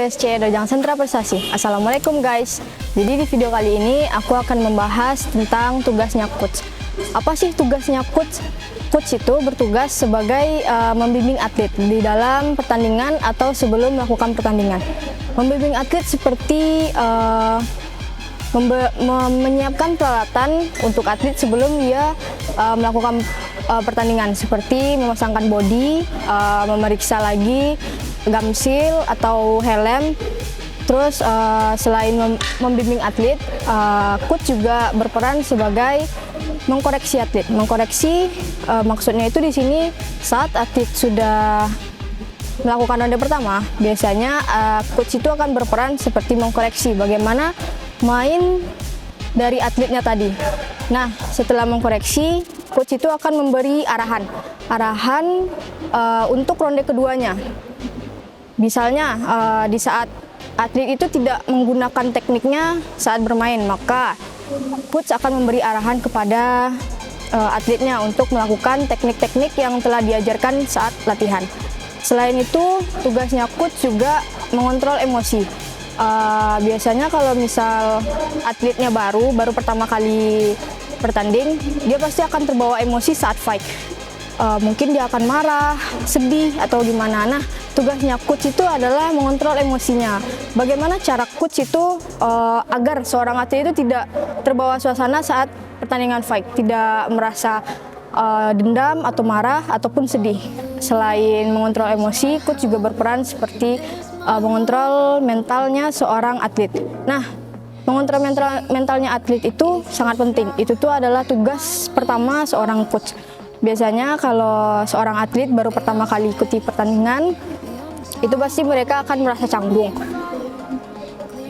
DSC Dojang Sentra Prestasi. Assalamualaikum guys. Jadi di video kali ini aku akan membahas tentang tugasnya coach. Apa sih tugasnya coach? Coach itu bertugas sebagai membimbing atlet di dalam pertandingan atau sebelum melakukan pertandingan. Membimbing atlet seperti menyiapkan peralatan untuk atlet sebelum dia melakukan pertandingan, seperti memasangkan bodi, memeriksa lagi gum seal atau helm. Terus selain membimbing atlet, coach juga berperan sebagai mengkoreksi atlet. Mengkoreksi maksudnya itu di sini saat atlet sudah melakukan ronde pertama, biasanya coach itu akan berperan seperti mengkoreksi bagaimana main dari atletnya tadi. Nah, setelah mengkoreksi, coach itu akan memberi arahan untuk ronde keduanya. Misalnya di saat atlet itu tidak menggunakan tekniknya saat bermain, maka coach akan memberi arahan kepada atletnya untuk melakukan teknik-teknik yang telah diajarkan saat latihan. Selain itu, tugasnya coach juga mengontrol emosi. Biasanya kalau misal atletnya baru pertama kali bertanding, dia pasti akan terbawa emosi saat fight. Mungkin dia akan marah, sedih, atau gimana. Nah, tugasnya coach itu adalah mengontrol emosinya. Bagaimana cara coach itu agar seorang atlet itu tidak terbawa suasana saat pertandingan fight, tidak merasa dendam atau marah ataupun sedih. Selain mengontrol emosi, coach juga berperan seperti mengontrol mentalnya seorang atlet. Nah, mengontrol mentalnya atlet itu sangat penting. Itu tuh adalah tugas pertama seorang coach. Biasanya kalau seorang atlet baru pertama kali ikuti pertandingan, itu pasti mereka akan merasa canggung.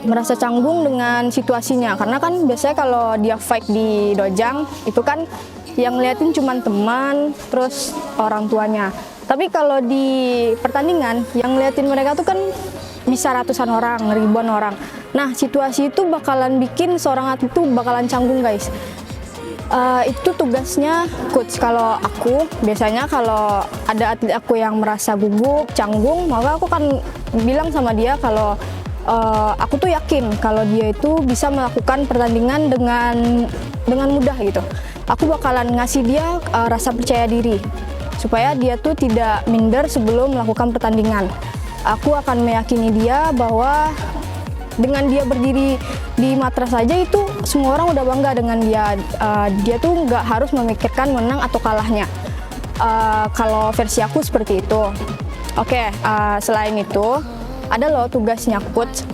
Merasa canggung dengan situasinya, karena kan biasanya kalau dia fight di dojang, itu kan yang ngeliatin cuma teman, terus orang tuanya. Tapi kalau di pertandingan, yang ngeliatin mereka tuh kan bisa ratusan orang, ribuan orang. Nah, situasi itu bakalan bikin seorang atlet itu bakalan canggung guys. Itu tugasnya coach. Kalau aku biasanya kalau ada atlet aku yang merasa gugup, canggung, maka aku kan bilang sama dia kalau aku tuh yakin kalau dia itu bisa melakukan pertandingan dengan mudah gitu. Aku bakalan ngasih dia rasa percaya diri supaya dia tuh tidak minder sebelum melakukan pertandingan. Aku akan meyakini dia bahwa dengan dia berdiri di matras saja itu semua orang udah bangga dengan dia. Dia tuh nggak harus memikirkan menang atau kalahnya. Kalau versi aku seperti itu. Oke, selain itu ada loh tugasnya coach.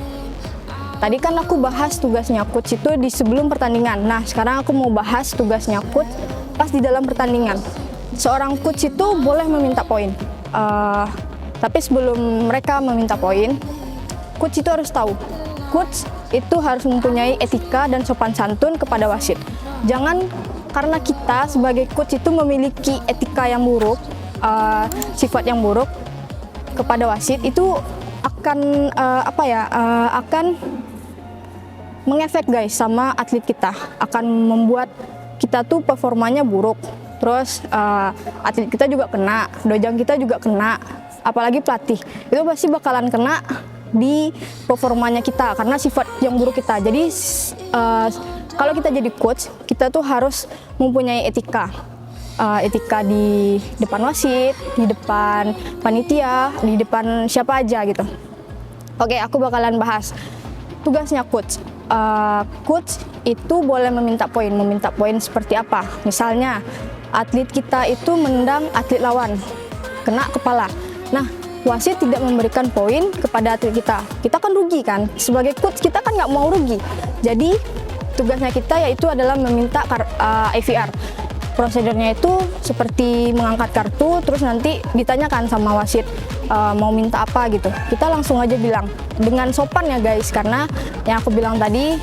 Tadi kan aku bahas tugasnya coach itu di sebelum pertandingan. Nah, sekarang aku mau bahas tugasnya coach pas di dalam pertandingan. Seorang coach itu boleh meminta poin. Tapi sebelum mereka meminta poin, coach itu harus tahu. Coach itu harus mempunyai etika dan sopan santun kepada wasit. Jangan karena kita sebagai coach itu memiliki etika yang buruk, sifat yang buruk kepada wasit, itu akan akan mengefek guys sama atlet kita, akan membuat kita tuh performanya buruk. Terus atlet kita juga kena, dojang kita juga kena, apalagi pelatih itu pasti bakalan kena di performanya kita karena sifat yang buruk kita. Jadi kalau kita jadi coach, kita tuh harus mempunyai etika. Etika di depan wasit, di depan panitia, di depan siapa aja gitu. Oke, aku bakalan bahas tugasnya coach. Coach itu boleh meminta poin. Meminta poin seperti apa? Misalnya atlet kita itu menendang atlet lawan, kena kepala. Nah, wasit tidak memberikan poin kepada atlet kita. Kita kan rugi kan? Sebagai coach kita kan nggak mau rugi. Jadi tugasnya kita yaitu adalah meminta AVR. Prosedurnya itu seperti mengangkat kartu, terus nanti ditanyakan sama wasit mau minta apa gitu. Kita langsung aja bilang dengan sopan ya guys, karena yang aku bilang tadi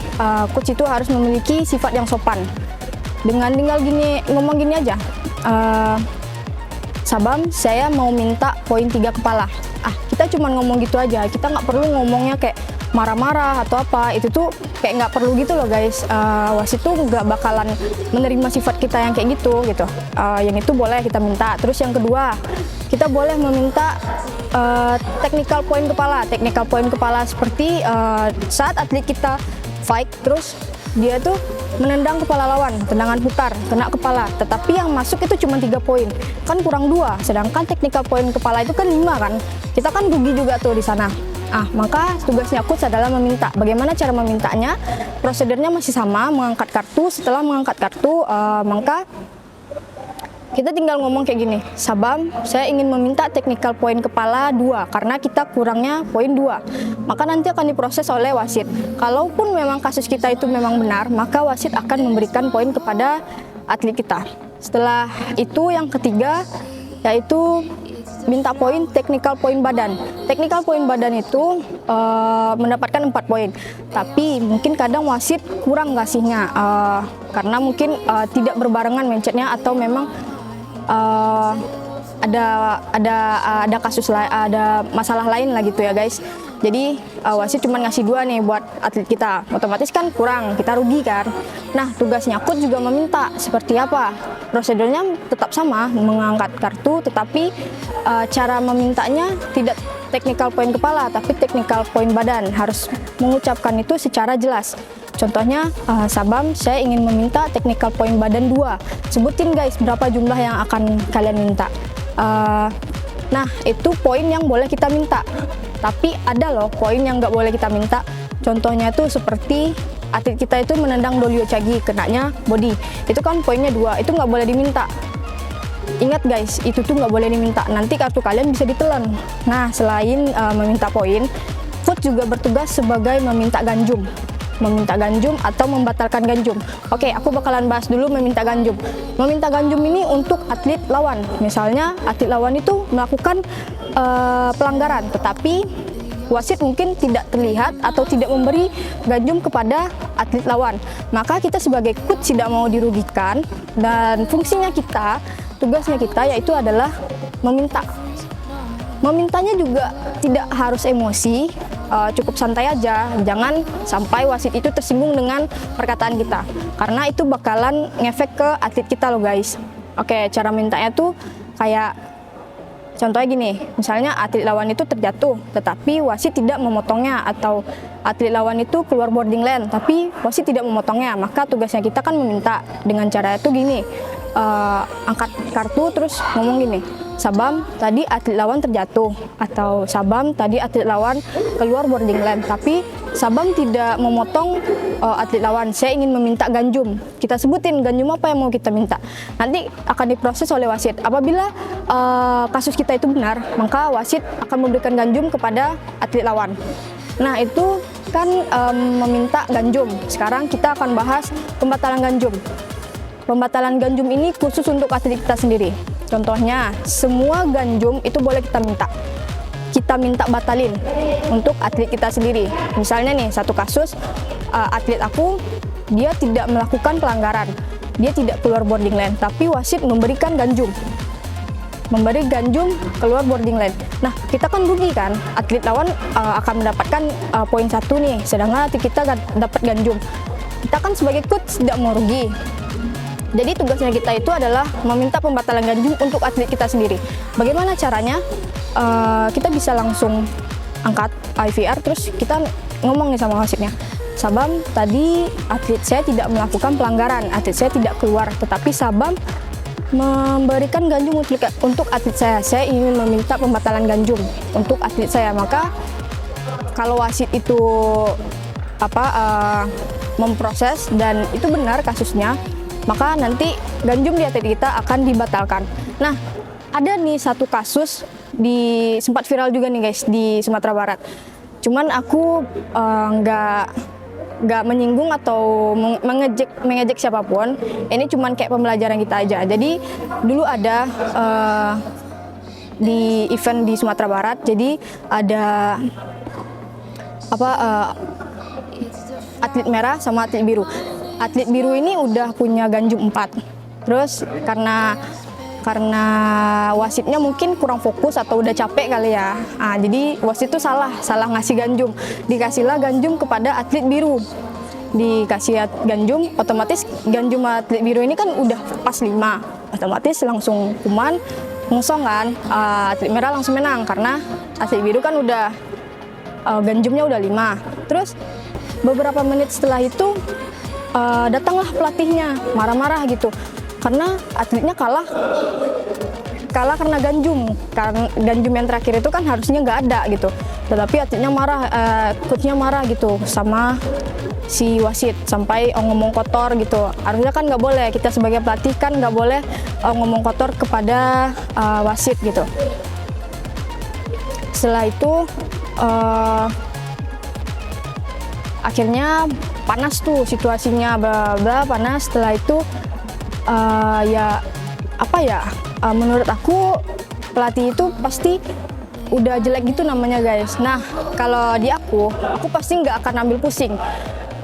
coach itu harus memiliki sifat yang sopan. Dengan tinggal ngomong gini aja, Sabam, saya mau minta poin 3 kepala. Kita cuma ngomong gitu aja, kita nggak perlu ngomongnya kayak marah-marah atau apa, itu tuh kayak nggak perlu gitu loh guys. Wasit tuh nggak bakalan menerima sifat kita yang kayak gitu. Yang itu boleh kita minta. Terus yang kedua, kita boleh meminta technical point kepala. Technical point kepala seperti saat atlet kita fight, terus dia tuh menendang kepala lawan, tendangan putar, kena kepala, tetapi yang masuk itu cuma 3 poin, kan kurang 2, sedangkan technical point kepala itu kan 5 kan, kita kan rugi juga tuh di sana. Maka tugasnya coach adalah meminta. Bagaimana cara memintanya? Prosedurnya masih sama, mengangkat kartu. Setelah mengangkat kartu, maka kita tinggal ngomong kayak gini, Sabam, saya ingin meminta technical point kepala 2 karena kita kurangnya poin 2. Maka nanti akan diproses oleh wasit. Kalaupun memang kasus kita itu memang benar, maka wasit akan memberikan poin kepada atlet kita. Setelah itu yang ketiga yaitu minta poin technical point badan. Technical point badan itu mendapatkan 4 poin. Tapi mungkin kadang wasit kurang ngasihnya karena mungkin tidak berbarengan mencetnya atau memang ada kasus ada masalah lain lah gitu ya guys. Jadi wasit cuma ngasih 2 nih buat atlet kita, otomatis kan kurang, kita rugi kan. Nah, tugasnya coach juga meminta seperti apa. Prosedurnya tetap sama, mengangkat kartu, tetapi cara memintanya tidak technical point kepala tapi technical point badan, harus mengucapkan itu secara jelas. Contohnya, Sabam, saya ingin meminta technical point badan 2. Sebutin guys berapa jumlah yang akan kalian minta. Nah, itu poin yang boleh kita minta. Tapi ada loh poin yang nggak boleh kita minta. Contohnya itu seperti atlet kita itu menendang Dolio Chagi, kenanya body. Itu kan poinnya 2, itu nggak boleh diminta. Ingat guys, itu tuh nggak boleh diminta. Nanti kartu kalian bisa ditelan. Nah, selain meminta poin, coach juga bertugas sebagai meminta ganjum. Meminta ganjum atau membatalkan ganjum. Oke, aku bakalan bahas dulu meminta ganjum. Meminta ganjum ini untuk atlet lawan. Misalnya atlet lawan itu melakukan pelanggaran, tetapi wasit mungkin tidak terlihat atau tidak memberi ganjum kepada atlet lawan. Maka kita sebagai coach tidak mau dirugikan dan fungsinya kita, tugasnya kita yaitu adalah meminta. Memintanya juga tidak harus emosi, cukup santai aja, jangan sampai wasit itu tersinggung dengan perkataan kita, karena itu bakalan ngefek ke atlet kita loh guys. Oke, cara mintanya tuh kayak contohnya gini, misalnya atlet lawan itu terjatuh, tetapi wasit tidak memotongnya, atau atlet lawan itu keluar boarding line, tapi wasit tidak memotongnya, maka tugasnya kita kan meminta dengan cara itu gini, angkat kartu terus ngomong gini, Sabam, tadi atlet lawan terjatuh, atau Sabam, tadi atlet lawan keluar boarding line, tapi Sabam tidak memotong atlet lawan, saya ingin meminta ganjum. Kita sebutin ganjum apa yang mau kita minta. Nanti akan diproses oleh wasit. Apabila kasus kita itu benar, maka wasit akan memberikan ganjum kepada atlet lawan. Nah, itu kan meminta ganjum. Sekarang kita akan bahas pembatalan ganjum. Pembatalan ganjum ini khusus untuk atlet kita sendiri. Contohnya, semua ganjum itu boleh kita minta. Kita minta batalin untuk atlet kita sendiri. Misalnya nih, satu kasus atlet aku, dia tidak melakukan pelanggaran, dia tidak keluar boarding line, tapi wasit memberikan ganjum, memberi ganjum keluar boarding line. Nah, kita kan rugi kan, atlet lawan akan mendapatkan poin 1 nih, sedangkan atlet kita dapat ganjum. Kita kan sebagai coach tidak mau rugi. Jadi tugasnya kita itu adalah meminta pembatalan ganjum untuk atlet kita sendiri. Bagaimana caranya? Kita bisa langsung angkat IVR, terus kita ngomong nih sama wasitnya, Sabam, tadi atlet saya tidak melakukan pelanggaran, atlet saya tidak keluar, tetapi Sabam memberikan ganjum untuk atlet saya ingin meminta pembatalan ganjum untuk atlet saya. Maka kalau wasit itu memproses dan itu benar kasusnya, maka nanti ganjum di atlet kita akan dibatalkan. Nah, ada nih satu kasus sempat viral juga nih guys di Sumatera Barat. Cuman aku nggak menyinggung atau mengejek siapapun. Ini cuman kayak pembelajaran kita aja. Jadi dulu ada di event di Sumatera Barat. Jadi ada atlet merah sama atlet biru. Atlet biru ini udah punya ganjum 4. Terus karena karena wasitnya mungkin kurang fokus atau udah capek kali ya. Jadi wasit itu salah ngasih ganjum. Dikasihlah ganjum kepada atlet biru. Dikasih ganjum, otomatis ganjum atlet biru ini kan udah pas 5, otomatis langsung kuman ngosong kan. Atlet merah langsung menang karena atlet biru kan udah ganjumnya udah 5. Terus beberapa menit setelah itu datanglah pelatihnya marah-marah gitu karena atletnya kalah karena ganjum. Karena ganjum yang terakhir itu kan harusnya nggak ada gitu, tetapi atletnya marah, coachnya marah gitu sama si wasit sampai ngomong kotor gitu. Harusnya kan nggak boleh, kita sebagai pelatih kan nggak boleh ngomong kotor kepada wasit gitu. Setelah itu akhirnya panas tuh situasinya, bla panas. Setelah itu menurut aku pelatih itu pasti udah jelek gitu namanya guys. Nah kalau di aku pasti nggak akan ambil pusing.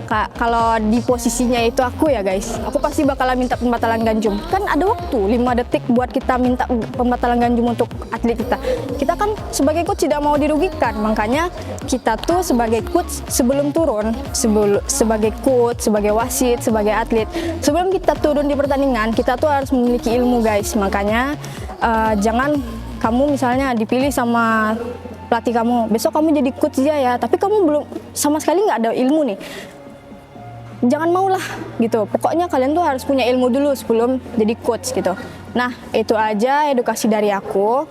Kalau di posisinya itu aku ya guys, aku pasti bakalan minta pembatalan ganjum. Kan ada waktu 5 detik buat kita minta pembatalan ganjum untuk atlet kita. Kita kan sebagai coach tidak mau dirugikan, makanya kita tuh sebagai coach sebelum turun, sebagai coach, sebagai wasit, sebagai atlet, sebelum kita turun di pertandingan, kita tuh harus memiliki ilmu guys. Makanya jangan kamu misalnya dipilih sama pelatih kamu, besok kamu jadi coach dia ya, tapi kamu belum sama sekali nggak ada ilmu nih. Jangan maulah gitu, pokoknya kalian tuh harus punya ilmu dulu sebelum jadi coach gitu. Nah itu aja edukasi dari aku.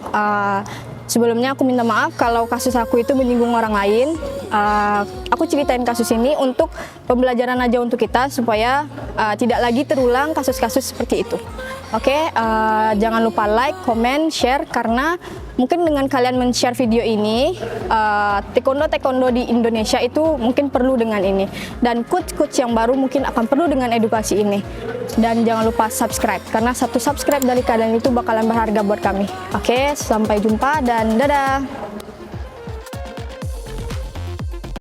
Sebelumnya aku minta maaf kalau kasus aku itu menyinggung orang lain. Aku ceritain kasus ini untuk pembelajaran aja untuk kita supaya tidak lagi terulang kasus-kasus seperti itu. Oke, jangan lupa like, comment, share, karena mungkin dengan kalian men-share video ini, taekwondo di Indonesia itu mungkin perlu dengan ini. Dan coach-coach yang baru mungkin akan perlu dengan edukasi ini. Dan jangan lupa subscribe, karena satu subscribe dari kalian itu bakalan berharga buat kami. Oke, sampai jumpa dan dadah!